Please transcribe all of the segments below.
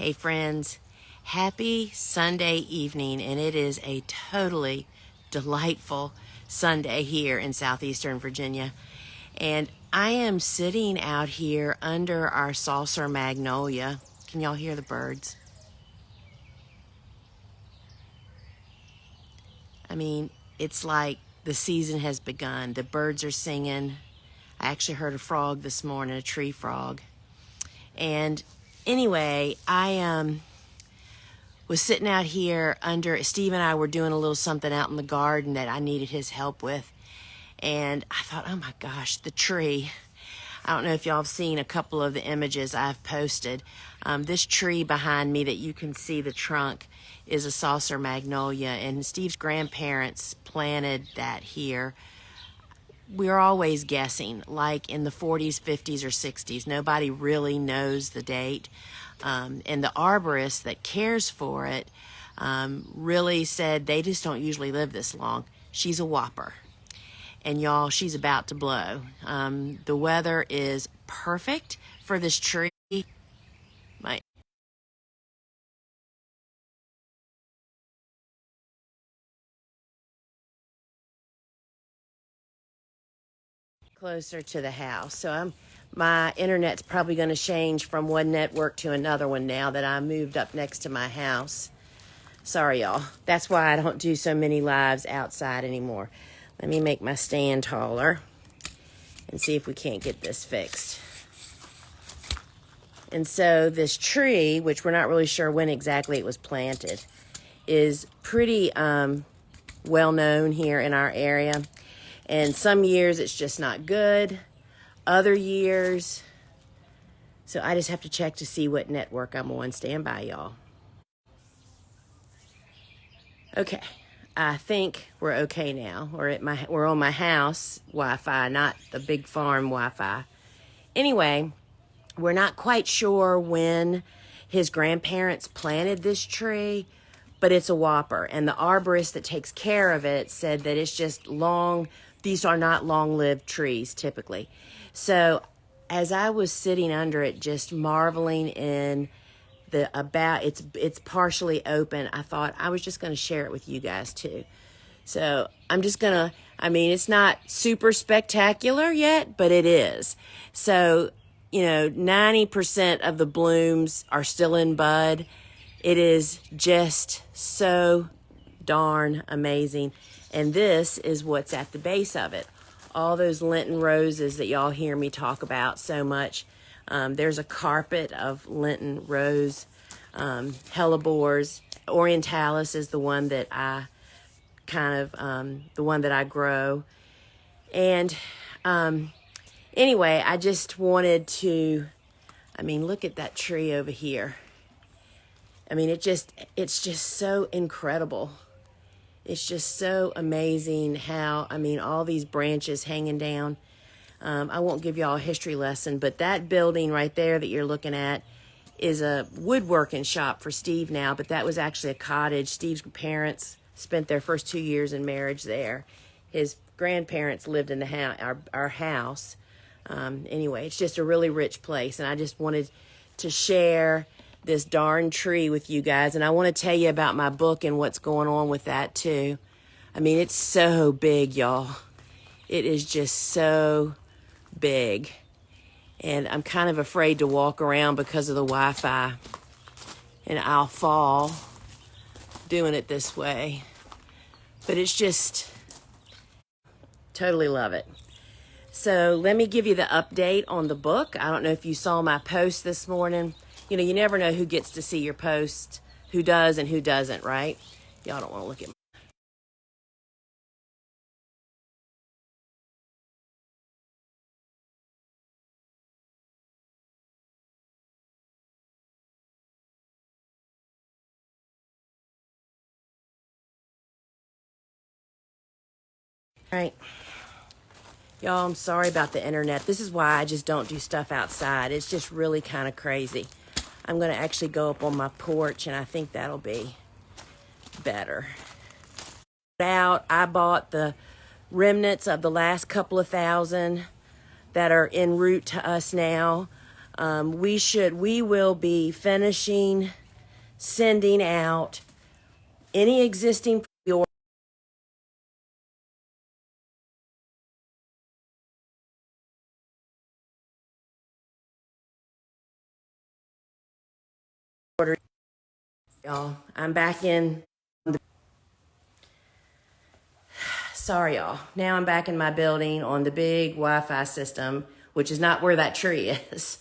Hey friends, happy Sunday evening, and it is a totally delightful Sunday here in southeastern Virginia. And I am sitting out here under our saucer magnolia. Can y'all hear the birds? I mean, it's like the season has begun. The birds are singing. I actually heard a frog this morning, a tree frog. And anyway, I was sitting out here under, Steve and I were doing a little something out in the garden that I needed his help with. And I thought, oh my gosh, the tree. I don't know if y'all have seen a couple of the images I've posted. This tree behind me that you can see the trunk is a saucer magnolia, and Steve's grandparents planted that here. We're always guessing, like in the 40s, 50s, or 60s. Nobody really knows the date. And the arborist that cares for it really said they just don't usually live this long. She's a whopper. And y'all, she's about to blow. The weather is perfect for this tree. My closer to the house. My internet's probably going to change from one network to another one now that I moved up next to my house. Sorry, y'all. That's why I don't do so many lives outside anymore. Let me make my stand taller and see if we can't get this fixed. And so this tree, which we're not really sure when exactly it was planted, is pretty well known here in our area. And some years it's just not good. Other years, so I just have to check to see what network I'm on. Stand by, y'all. Okay, I think we're okay now. We're on my house Wi-Fi, not the big farm Wi-Fi. Anyway, we're not quite sure when his grandparents planted this tree, but it's a whopper. And the arborist that takes care of it said that it's just long. These are not long-lived trees typically. So as I was sitting under it, just marveling in it's partially open, I thought I was just going to share it with you guys too. So I'm just going to, it's not super spectacular yet, but it is. So, 90% of the blooms are still in bud. It is just so darn amazing. And this is what's at the base of it. All those Lenten roses that y'all hear me talk about so much. There's a carpet of Lenten rose, hellebores. Orientalis is the one that I the one that I grow. And anyway, I just wanted to, look at that tree over here. It's just so incredible. It's just so amazing how, all these branches hanging down. I won't give y'all a history lesson, but that building right there that you're looking at is a woodworking shop for Steve now, but that was actually a cottage. Steve's parents spent their first 2 years in marriage there. His grandparents lived in the house, our house. Anyway, it's just a really rich place, and I just wanted to share this darn tree with you guys, and I want to tell you about my book and what's going on with that too. It's so big, y'all. It is just so big, and I'm kind of afraid to walk around because of the Wi-Fi, and I'll fall doing it this way, but it's just totally love it. So let me give you the update on the book. I don't know if you saw my post this morning. You never know who gets to see your post, who does and who doesn't, right? Y'all don't want to look at me. Right. Y'all, I'm sorry about the internet. This is why I just don't do stuff outside. It's just really kind of crazy. I'm going to actually go up on my porch, and I think that'll be better. I bought the remnants of the last couple of thousand that are en route to us now. We will be finishing sending out any existing pre-orders. Y'all, I'm back in. Sorry, y'all. Now I'm back in my building on the big Wi-Fi system, which is not where that tree is.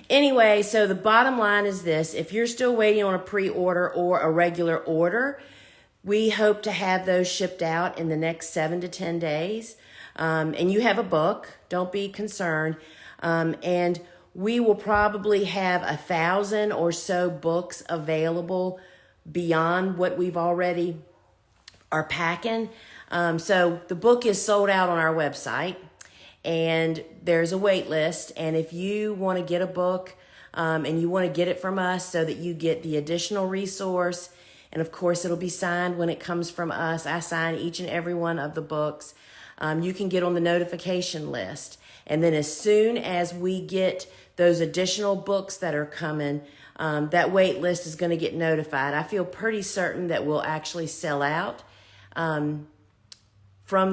Anyway, so the bottom line is this. If you're still waiting on a pre-order or a regular order, we hope to have those shipped out in the next 7 to 10 days. And you have a book, don't be concerned. And we will probably have 1,000 or so books available beyond what we've already are packing. So the book is sold out on our website, and there's a wait list. And if you want to get a book and you want to get it from us so that you get the additional resource, and of course it'll be signed when it comes from us. I sign each and every one of the books. You can get on the notification list. And then as soon as we get those additional books that are coming, that wait list is going to get notified. I feel pretty certain that we'll actually sell out from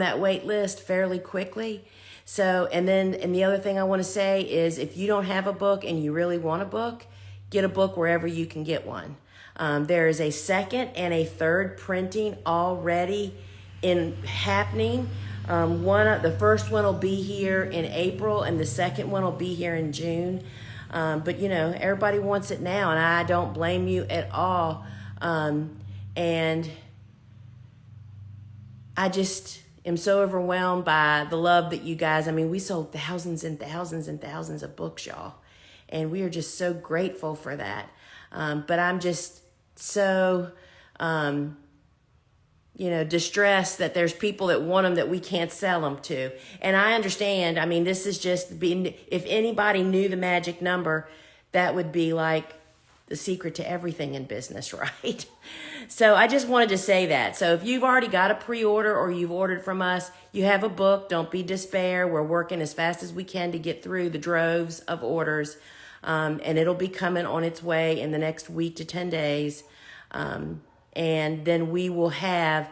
that wait list fairly quickly. So, and the other thing I want to say is if you don't have a book and you really want a book, get a book wherever you can get one. There is a second and a third printing already happening. The first one will be here in April and the second one will be here in June. But you know, everybody wants it now, and I don't blame you at all. And I just am so overwhelmed by the love that you guys, I mean, we sold thousands and thousands and thousands of books, y'all. And we are just so grateful for that. But I'm just so, distressed that there's people that want them that we can't sell them to. And I understand, I mean, this is just being, if anybody knew the magic number, that would be like the secret to everything in business, right? So I just wanted to say that. So if you've already got a pre-order or you've ordered from us, you have a book, don't be despair. We're working as fast as we can to get through the droves of orders. And it'll be coming on its way in the next week to 10 days. And then we will have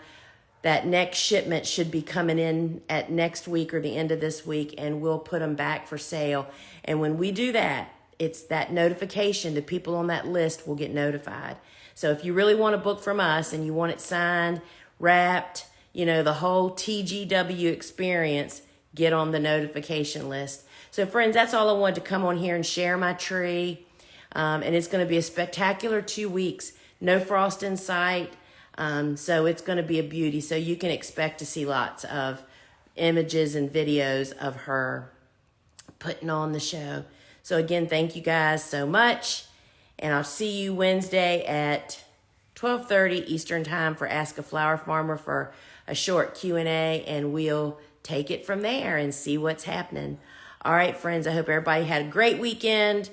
that next shipment should be coming in at next week or the end of this week, and we'll put them back for sale. And when we do that, it's that notification. The people on that list will get notified. So if you really want a book from us and you want it signed, wrapped, the whole TGW experience, get on the notification list. So friends, that's all I wanted to come on here and share my tree. And it's going to be a spectacular 2 weeks. No frost in sight. So it's going to be a beauty. So you can expect to see lots of images and videos of her putting on the show. So again, thank you guys so much. And I'll see you Wednesday at 12:30 Eastern Time for Ask a Flower Farmer for a short Q&A. And we'll take it from there and see what's happening. All right, friends, I hope everybody had a great weekend.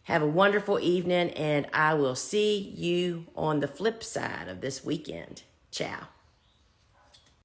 Have a wonderful evening, and I will see you on the flip side of this weekend. Ciao.